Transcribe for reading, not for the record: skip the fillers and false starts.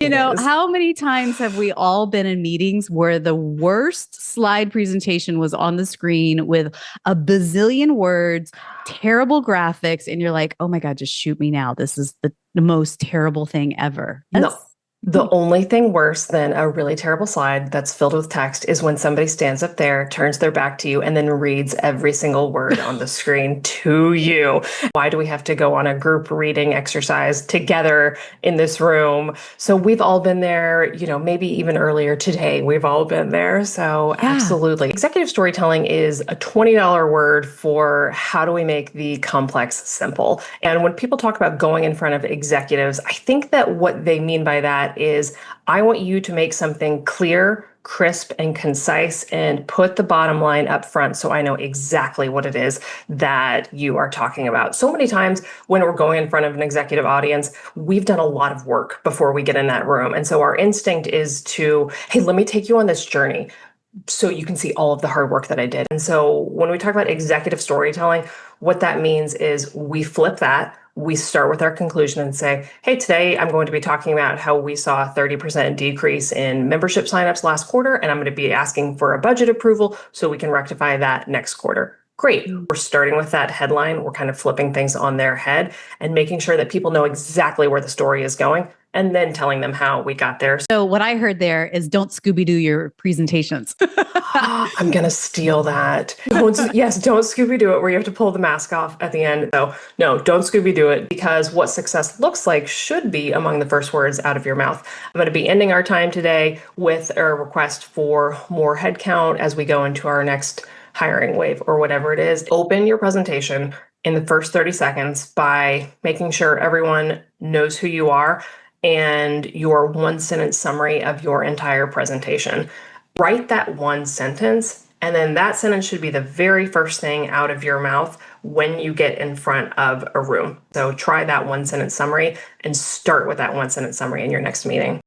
It is. How many times have we all been in meetings where the worst slide presentation was on the screen with a bazillion words, terrible graphics, and you're like, oh my God, just shoot me now. This is the most terrible thing ever. No. The only thing worse than a really terrible slide that's filled with text is when somebody stands up there, turns their back to you, and then reads every single word on the screen to you. Why do we have to go on a group reading exercise together in this room? So we've all been there, maybe even earlier today, we've all been there. So absolutely. Executive storytelling is a $20 word for how do we make the complex simple? And when people talk about going in front of executives, I think that what they mean by that is I want you to make something clear, crisp, and concise and put the bottom line up front so I know exactly what it is that you are talking about. So many times when we're going in front of an executive audience, we've done a lot of work before we get in that room. And so our instinct is to, hey, let me take you on this journey so you can see all of the hard work that I did. And so when we talk about executive storytelling, what that means is we flip that. We start with our conclusion and say, hey, today I'm going to be talking about how we saw a 30% decrease in membership signups last quarter, and I'm going to be asking for a budget approval so we can rectify that next quarter. Great. We're starting with that headline. We're kind of flipping things on their head and making sure that people know exactly where the story is going and then telling them how we got there. So what I heard there is don't Scooby-Doo your presentations. I'm going to steal that. Don't Scooby-Doo it where you have to pull the mask off at the end. So no, don't Scooby-Doo it, because what success looks like should be among the first words out of your mouth. I'm going to be ending our time today with a request for more headcount as we go into our next hiring wave or whatever it is. Open your presentation in the first 30 seconds by making sure everyone knows who you are and your one-sentence summary of your entire presentation. Write that one sentence, and then that sentence should be the very first thing out of your mouth when you get in front of a room. So try that one-sentence summary and start with that one-sentence summary in your next meeting.